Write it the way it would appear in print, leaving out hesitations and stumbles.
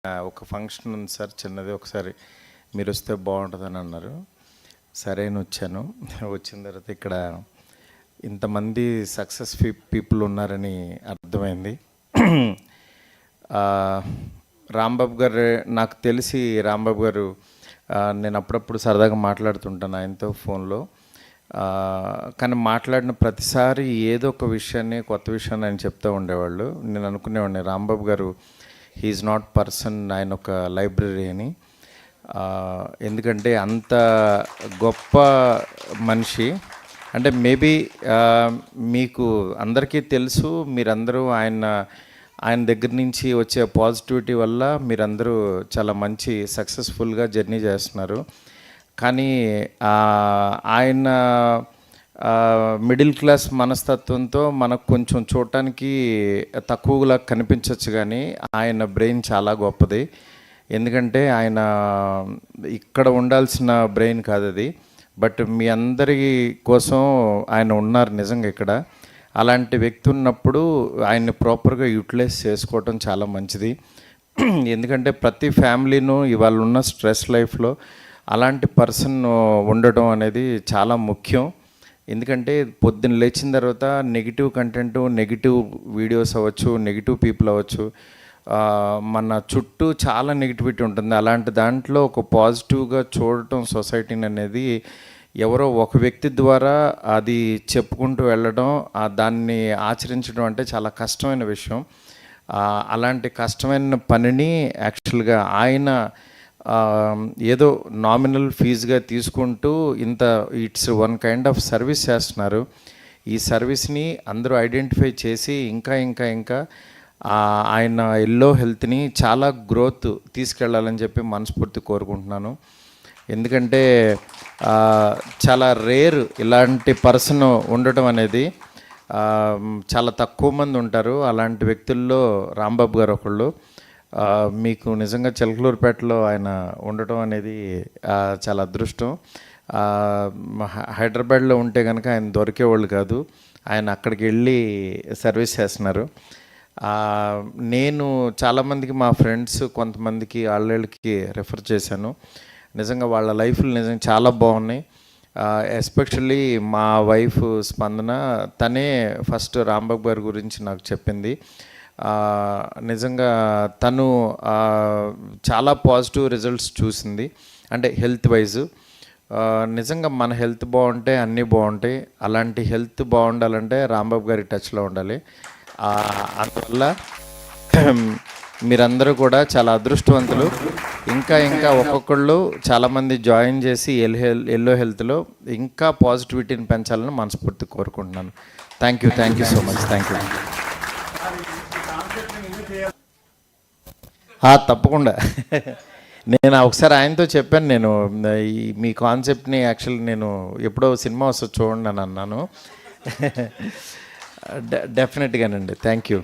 ఒక ఫంక్షన్ ఉంది సార్ చిన్నది, ఒకసారి మీరు వస్తే బాగుంటుందని అన్నారు. సరే అని వచ్చాను. వచ్చిన తర్వాత ఇక్కడ ఇంతమంది సక్సెస్ పీపుల్ ఉన్నారని అర్థమైంది. రాంబాబు గారు నాకు తెలిసి, రాంబాబు గారు నేను అప్పుడప్పుడు సరదాగా మాట్లాడుతుంటాను ఆయనతో ఫోన్లో. కానీ మాట్లాడిన ప్రతిసారి ఏదో ఒక విషయాన్ని, కొత్త విషయాన్ని ఆయన చెప్తూ ఉండేవాళ్ళు. నేను అనుకునేవాడిని రాంబాబు గారు హీఈస్ నాట్ పర్సన్, ఆయన ఒక లైబ్రరీ అని. ఎందుకంటే అంత గొప్ప మనిషి. అంటే మేబీ మీకు అందరికీ తెలుసు, మీరందరూ ఆయన దగ్గర నుంచి వచ్చే పాజిటివిటీ వల్ల మీరందరూ చాలా మంచి సక్సెస్ఫుల్గా జర్నీ చేస్తున్నారు. కానీ ఆయన మిడిల్ క్లాస్ మనస్తత్వంతో మనకు కొంచెం చూడటానికి తక్కువగా కనిపించవచ్చు, కానీ ఆయన బ్రెయిన్ చాలా గొప్పది. ఎందుకంటే ఆయన ఇక్కడ ఉండాల్సిన బ్రెయిన్ కాదు అది, బట్ మీ అందరి కోసం ఆయన ఉన్నారు నిజంగా ఇక్కడ. అలాంటి వ్యక్తి ఉన్నప్పుడు ఆయన్ని ప్రాపర్గా యూటిలైజ్ చేసుకోవటం చాలా మంచిది. ఎందుకంటే ప్రతి ఫ్యామిలీను ఇవాళ ఉన్న స్ట్రెస్ లైఫ్లో అలాంటి పర్సన్ ఉండటం అనేది చాలా ముఖ్యం. ఎందుకంటే పొద్దున్న లేచిన తర్వాత నెగిటివ్ కంటెంట్, నెగిటివ్ వీడియోస్ అవ్వచ్చు, నెగిటివ్ పీపుల్ అవ్వచ్చు, మన చుట్టూ చాలా నెగిటివిటీ ఉంటుంది. అలాంటి దాంట్లో ఒక పాజిటివ్గా చూడటం సొసైటీని అనేది ఎవరో ఒక వ్యక్తి ద్వారా అది చెప్పుకుంటూ వెళ్ళడం, దాన్ని ఆచరించడం అంటే చాలా కష్టమైన విషయం. అలాంటి కష్టమైన పనిని యాక్చువల్గా ఆయన ఏదో నామినల్ ఫీజుగా తీసుకుంటూ it's one kind of service చేస్తున్నారు. ఈ సర్వీస్ని అందరూ ఐడెంటిఫై చేసి ఇంకా ఆయన ఎల్లో హెల్త్ని చాలా గ్రోత్ తీసుకెళ్ళాలని చెప్పి మనస్ఫూర్తి కోరుకుంటున్నాను. ఎందుకంటే చాలా రేర్ ఇలాంటి పర్సన్ ఉండటం అనేది. చాలా తక్కువ మంది ఉంటారు. అలాంటి వ్యక్తుల్లో రాంబాబు గారు ఒకళ్ళు. మీకు నిజంగా చిలకలూరుపేటలో ఆయన ఉండటం అనేది చాలా అదృష్టం. హైదరాబాద్లో ఉంటే కనుక ఆయన దొరికేవాళ్ళు కాదు. ఆయన అక్కడికి వెళ్ళి సర్వీస్ చేస్తున్నారు. నేను చాలామందికి, మా ఫ్రెండ్స్ కొంతమందికి వాళ్ళకి రెఫర్ చేశాను. నిజంగా వాళ్ళ లైఫ్లు నిజంగా చాలా బాగున్నాయి. ఎస్పెషల్లీ మా వైఫ్ స్పందన, తనే ఫస్ట్ రాంబాబు గారి గురించి నాకు చెప్పింది. నిజంగా తను చాలా పాజిటివ్ రిజల్ట్స్ చూసింది, అంటే హెల్త్ వైజ్. నిజంగా మన హెల్త్ బాగుంటే అన్నీ బాగుంటాయి. అలాంటి హెల్త్ బాగుండాలంటే రాంబాబు గారి టచ్లో ఉండాలి. అందువల్ల మీరందరూ కూడా చాలా అదృష్టవంతులు. ఇంకా ఒక్కొక్కళ్ళు చాలామంది జాయిన్ చేసి ఎల్లో హెల్త్లో ఇంకా పాజిటివిటీని పెంచాలని మనస్ఫూర్తి కోరుకుంటున్నాను. Thank you so much. Thank you. తప్పకుండా. నేను ఒకసారి ఆయనతో చెప్పాను, నేను మీ కాన్సెప్ట్ని యాక్చువల్లీ నేను ఎప్పుడో సినిమా వస్తుంది చూడండి అని అన్నాను. డెఫినెట్గానండి. Thank you.